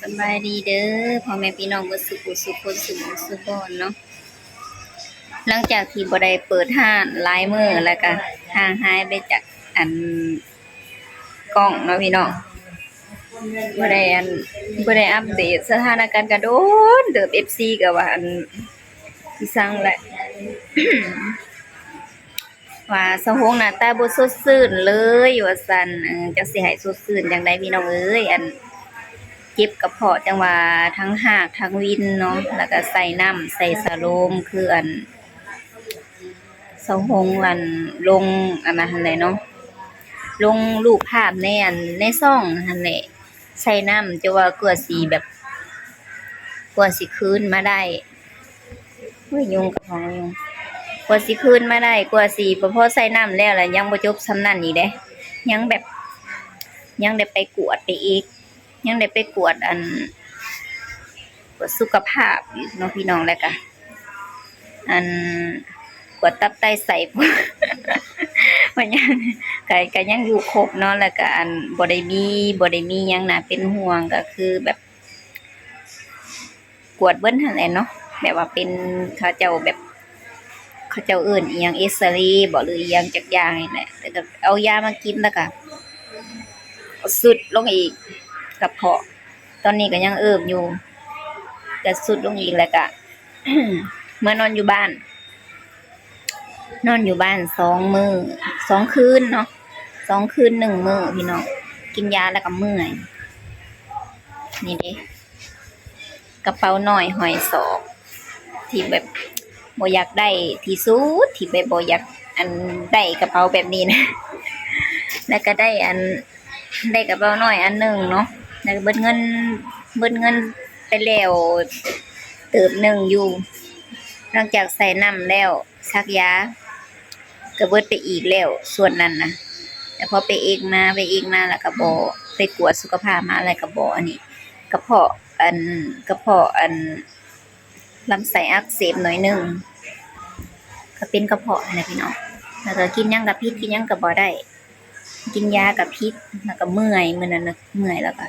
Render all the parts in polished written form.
สบายดีเด้อพ่อแม่พี่น้องบ่สุขสุขคนสุขสุขบอนเนาะหลังจากที่บ่ได้เปิดห้านหลายมื้อแล้วก็ห่างหายไปจากอันกล้องเนาะพี่น้องบ่ได้อัปเดตสถานการณ์ก็โดนเติบ FC ก็ว่าสิสั่งแหละ ว่าสะโฮงหน้าตาบ่สดชื่นเลยว่าซั่นจักสิให้สดชื่นจังได๋พี่น้องเอ้ยเจ็บกระเพาะจังว่าทั้งหากทั้งวินเนาะแล้วก็ใส่น้ำใส่สะโลมคือสะโฮงลงอันนั้นหั่นแหละเนาะลงรูปภาพในช่องหั่นแหละใส่น้ำจะว่ากว่าสิแบบกว่าสิคืนมาได้โอ้ยยุงกับของยุงกว่าสิคืนมาได้กว่าสิบ่พอใส่น้ำแล้วล่ะยังบ่จบส่ำนั้นอีกเด้ยังแบบยังได้ไปกวดไปอีกยังได้ไปกวดกวดสุขภาพอยู่เนาะพี่น้องแล้วก็กวดตับไตไส้พวก มันยังก็ยังอยู่ครบเนาะแล้วก็บ่ได้มีหยังน่าเป็นห่วงก็คือแบบกวดเบิดหั่นแหละเนาะแบบว่าเป็นเขาเจ้าแบบเขาเจ้าเอิ้นอิหยังเอ็กซเรย์บ่หรืออิหยังจักอย่างนี่แหละแล้วก็เอายามากินแล้วก็สุดลงอีกกระเพาะตอนนี้ก็ยังอยู่แต่สุดลงอีกแล้วก็ เมื่อนอนอยู่บ้าน2 มื้อ2 คืนเนาะ2 คืน1 มื้อพี่น้องกินยาแล้วก็เมื่อยนี่เด้กระเป๋าน้อยห้อยศอกที่แบบบ่อยากได้ที่สุดที่แบบบ่อยากได้กระเป๋าแบบนี้นะ แล้วก็ได้กระเป๋าน้อยอันหนึ่งเนาะแล้วเบิดเงินไปแล้วเติบหนึ่งอยู่หลังจากใส่น้ำแล้วซักยาก็เบิดไปอีกแล้วส่วนนั้นนะแต่พอไปอีกมาแล้วก็บ่ไปกวดสุขภาพมาอะไรก็บ่อันนี้กระเพาะลำไส้อักเสบหน่อยนึงก็เป็นกระเพาะนะพี่น้องแล้วก็กินหยังก็พิษกินหยังก็บ่ได้กินยากับพิษแล้วก็เมื่อยมื้อนั้นน่ะเมื่อยแล้วก็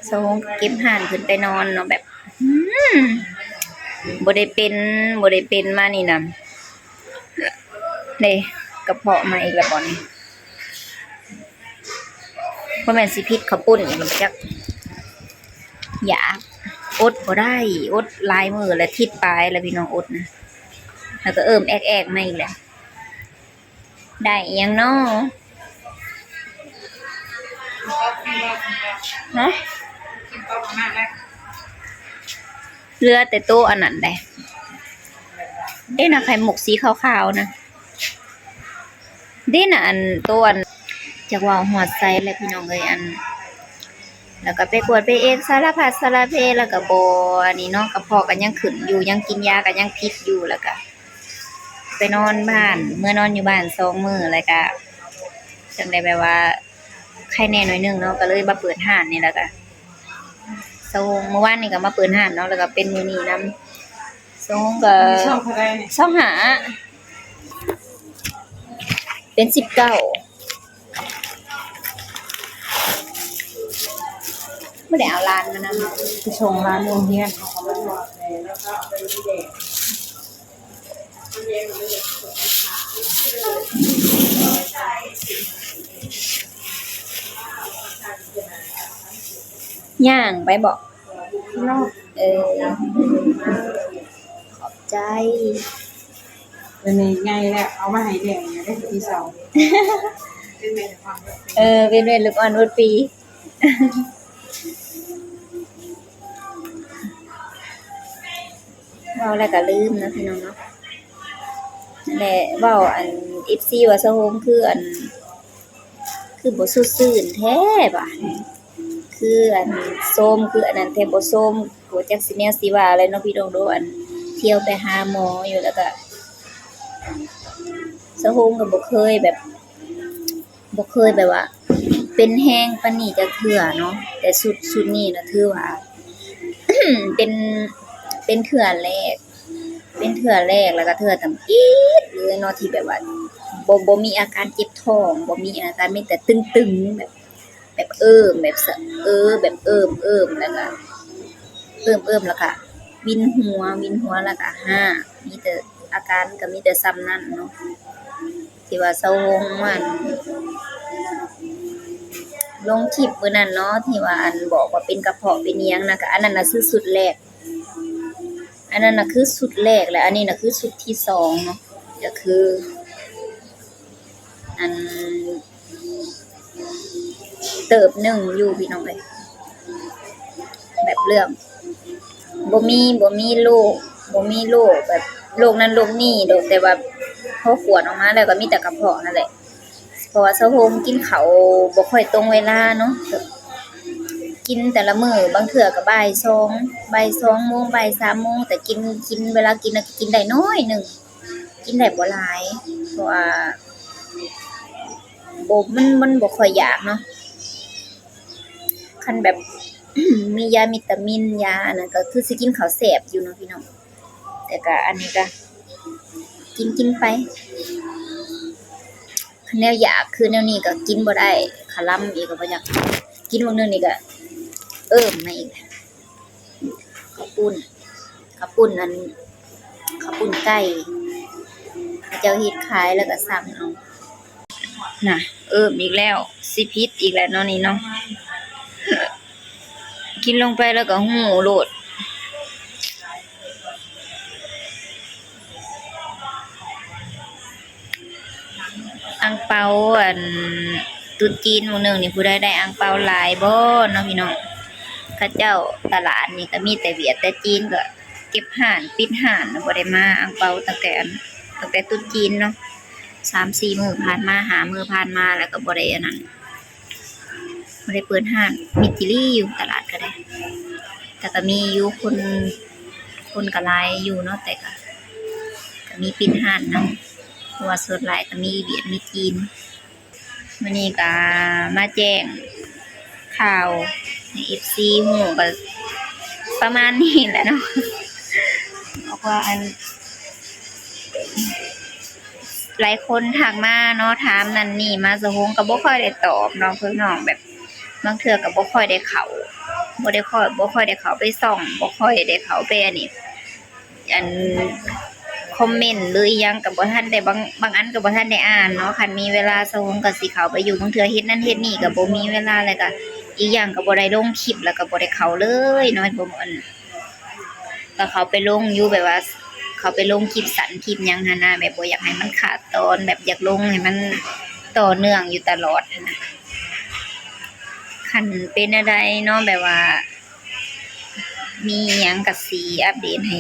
สงเก็บห่านขึ้นไปนอนเนาะแบบบ่ได้เป็นมานี่นะเด้กระเพาะมาอีกแล้วบ่นี่บ่แม่นสิพิษข้าวปุ้นอีกแล้วจักอยากอดบ่ได้อดหลายมื้อแล้วทิศปลายแล้วพี่น้องอดนะแล้วก็แอกๆมาอีกแล้วได้อีหยังน้อฮะเหลือแต่โต๊ะอันนั้นได้นะไข่หมกสีขาวๆนะเด้น่ะโต๊ะจักว่าฮอดไซแล้วพี่น้องเอ้ยแล้วก็ไปกวดไปเอ็กสารพัดสารเพแล้วก็บ่อันนี้เนาะกระเพาะก็ยังขึ้นอยู่ยังกินยาก็ยังพิษอยู่แล้วก็ไปนอนบ้านเมื่อนอนอยู่บ้าน2 มื้อแล้วก็จังได้แบบว่าไข้แน่หน่อยนึงเนาะก็เลยมาเปิดห้านนี่แหละก็เมื่อวานนี่ก็มาเปิดห้านเนาะแล้วก็เป็นมื้อนี้นำก็25เป็น19บ่ได้เอาร้านมานำไปส่งร้านโรงเรียนย่างไปบอก เนาะ ขอบใจ เป็นไงแหละเอามาให้เลี้ยงเนี่ยได้ที่2เป็นเวรลูกอ่อนวุฒิปีเว้าแล้วก็ลืมนะพี่น้องเนาะนั่นแหละเว้าFC ว่าสะโฮมคือบ่สดชื่นแท้บัดคือส้มคืออันนั้นแท้บ่ส้มบ่จักสิแนวสิว่าอะไรเนาะพี่น้องเด้อเที่ยวไปหาหมออยู่แล้วก็สะโฮมก็บ่เคยแบบว่าเป็นแห้งปานนี้จักเทื่อเนาะแต่สุดนี้น่ะถือว่า เป็นเทื่อแรกแล้วก็เทื่อตำอิดเลยเนาะที่แบบว่าบ่มีอาการเจ็บท้องบ่มีอาการมีแต่ตึงๆแบบ แบบแบบสะแบบแล้วก็แล้วก็วินหัวแล้วก็มีแต่อาการก็มีแต่ซ้ำนั่นเนาะที่ว่าเซาวงมันลงคลิปมื้อนั้นเนาะที่ว่าอันบอกว่าเป็นกระเพาะเป็นอิหยังนะก็อันนั้นน่ะคือสุดแรกอันนั้นน่ะคือสุดแรกและอันนี้น่ะคือสุดที่สองเนาะก็คืออันเติบหนึ่งอยู่พี่น้องเอ้ยแบบเรื่องบ่มีโรคแบบโรคนั้นโรคนี้ดอกแต่ว่าพอขวดออกมาแล้วก็มีแต่กระเพาะนั่นแหละเพราะว่าเซาโฮมกินข้าวบ่ค่อยตรงเวลาเนาะกินแต่ละมื้อบางเทื่อก็บ่าย2โมงบ่าย3โมงแต่กินเวลากินน่ะกินได้น้อยหนึงกินได้บ่หลายเพราะว่ามันบ่ค่อยอยากเนาะคันแบบ มียาวิตามินยาอันนั้นก็คือสิกินข้าวแซ่บอยู่เนาะพี่น้องแต่ก็อันนี้ก็กินไปคันแนวอยากคือแนวนี้ก็กินบ่ได้คาล่ำอีกก็บ่อยากกินมื้อนึงนี่ก็มาอีกข้าวปุ้นอันข้าวปุ้นไก่เขาเจ้าเฮ็ดขายแล้วก็สั่งเอาน่ะอีกแล้วสิผิดอีกแล้วเนาะนี่เนาะ กินลงไปแล้วก็หูโลดอังเปาอันตุ๊ดจีนมื้อนึงนี่ผู้ใดได้อังเปาหลายบ่เนาะพี่น้องเขาเจ้าตลาดนี่ก็มีแต่เวียดแต่จีนก็เก็บห้านปิดห้านบ่ได้มาอังเปาตั้งแต่ตุ๊ดจีนเนาะ 3-4 มื้อผ่านมา5มื้อผ่านมาแล้วก็บ่ได้อันนั้นบ่ได้เปิดห้านมีจิลี่อยู่ตลาดก็ได้แต่ก็มีอยู่คนก็หลายอยู่เนาะแต่ก็มีปิดห้านนำเพราะว่าส่วนหลายก็มีเวียดมีจีนมื้อนี้ก็มาแจ้งข่าวให้ FC ฮู้ก็ประมาณนี้แหละเนาะบอกว่าอันหลายคนทักมาเนาะถามนั่นนี่มาสะฮงก็บ่ค่อยได้ตอบเนาะพี่น้องแบบบางเทื่อก็บ่ค่อยได้เข้าบ่ค่อยได้เข้าไปส่องบ่ค่อยได้เข้าไปอันนี้อันคอมเมนต์หรืออีหยังก็บ่ทันได้บางอันก็บ่ทันได้อ่านเนาะคันมีเวลาสะฮงก็สิเข้าไปอยู่บางเทื่อเฮ็ดนั่นเฮ็ดนี่ก็บ่มีเวลาแล้วก็อีกอย่างก็บ่ได้ลงคลิปแล้วก็บ่ได้เข้าเลยเนาะบ่อันก็เข้าไปลงอยู่แบบว่าเขาไปลงคลิปสั้นคลิปหยังหั่นน่ะแบบบ่อยากให้มันขาดตอนแบบอยากลงให้มันต่อเนื่องอยู่ตลอดหั่นน่ะคันเป็นอะไรเนาะแบบว่ามีหยังก็สิอัปเดตให้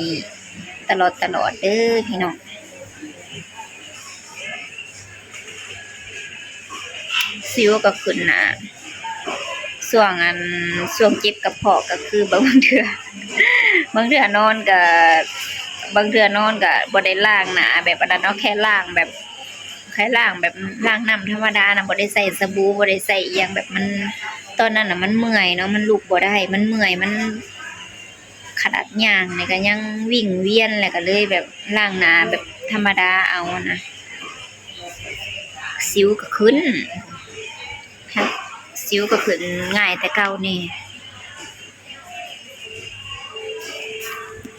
ตลอดเด้อพี่น้องสิวก็ขึ้นน่ะช่วงเจ็บกระเพาะก็คือบางเทื่อนอนก็บ่ได้ล้างหน้าแบบอันนั้นเนาะแค่ล้างแบบล้างน้ำธรรมดาน่ะบ่ได้ใส่สบู่บ่ได้ใส่อิหยังแบบมันตอนนั้นน่ะมันเมื่อยเนาะมันลุกบ่ได้มันเมื่อยมันขนาดย่างนี่ก็ยังวิ่งเวียนแล้วก็เลยแบบล้างหน้าแบบธรรมดาเอานะสิวก็ขึ้นง่ายแต่เก่านี่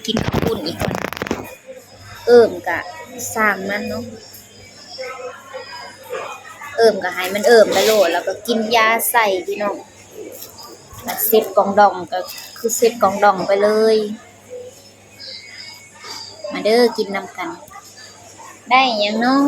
กินข้าวปุ้นอีกคนก็สร้างมันเนาะก็ให้มันไปโลดแล้วก็กินยาใส่พี่น้องแล้วเซ็ตกองดองก็คือเซ็ตกองดองไปเลยมาเด้อกินนำกันได้หยังเนาะ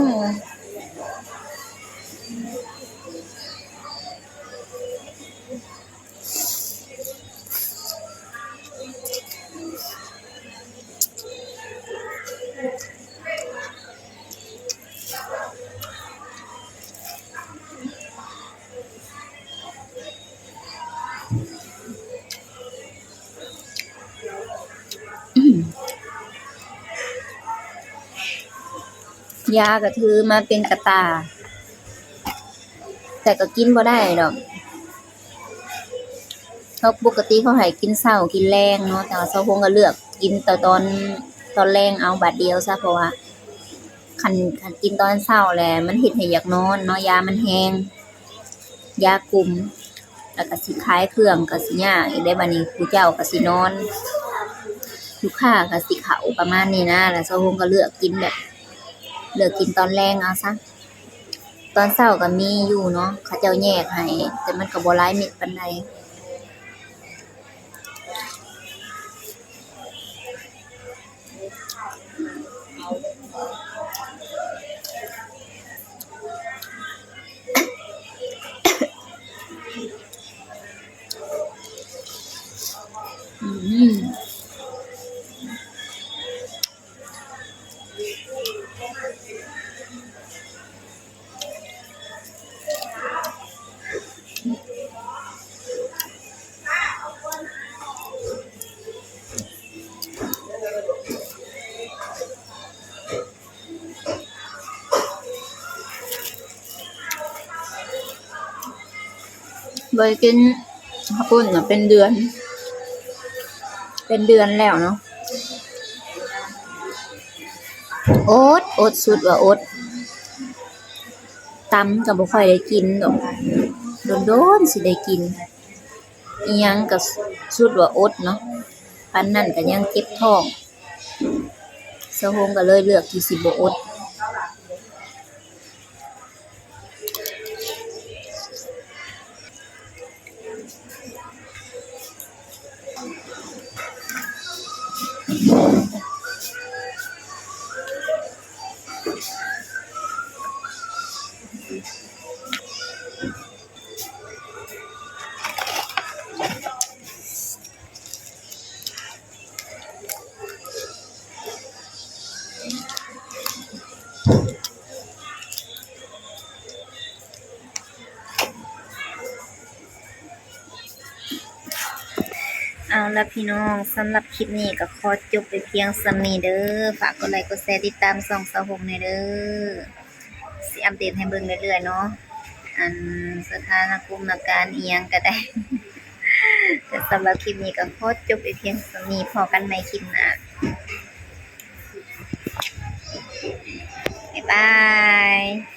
ยาก็ถือมาเป็นกระตาแต่ก็กินบ่ได้ดอกเพราะปกติเขาให้กินเช้ากินแลงเนาะแต่ว่าเช้าคงก็เลือกกินแต่ตอนแลงเอาบัดเดียวซะเพราะว่าคันกินตอนเช้าแหละมันเฮ็ดให้อยากนอนเนาะยามันแฮงยากลุ่ม แล้วก็สิขายเครื่องก็สิยากอีกได้บัดนี้ผู้เจ้าก็สินอนลูกค้าก็สิเข้าประมาณนี้นะแล้วเซาฮงก็เลือกกินแบบเลือกกินตอนแลงเอาซะตอนเช้าก็มีอยู่เนาะเขาเจ้าแยกให้แต่มันก็บ่หลายเม็ดปานใดอืมบ่ได้กินข้าวปุ้นน่ะเป็นเดือนแล้วเนาะโอ๊ตสุดว่าโอ๊ตตำก็บ่ค่อยได้กินดอกโดนๆสิได้กินอิหยังก็สุดว่าอดเนาะปานนั้นก็ยังเจ็บท้องเซาฮงก็เลยเลือกที่สิบ่อดเอาล่ะพี่น้องสำหรับคลิปนี้ก็ขอจบไปเพียงส่ำนี้เด้อฝากกดไลค์กดแชร์ติดตามช่องเซาฮงให้เด้อสิอัปเดตให้เบิ่งเรื่อยๆเนาะอันสถานการณ์อิหยังก็ได้ แต่สำหรับคลิปนี้ก็ขอจบไปเพียงส่ำนี้พอกันใหม่คลิปหน้าบ๊ายบาย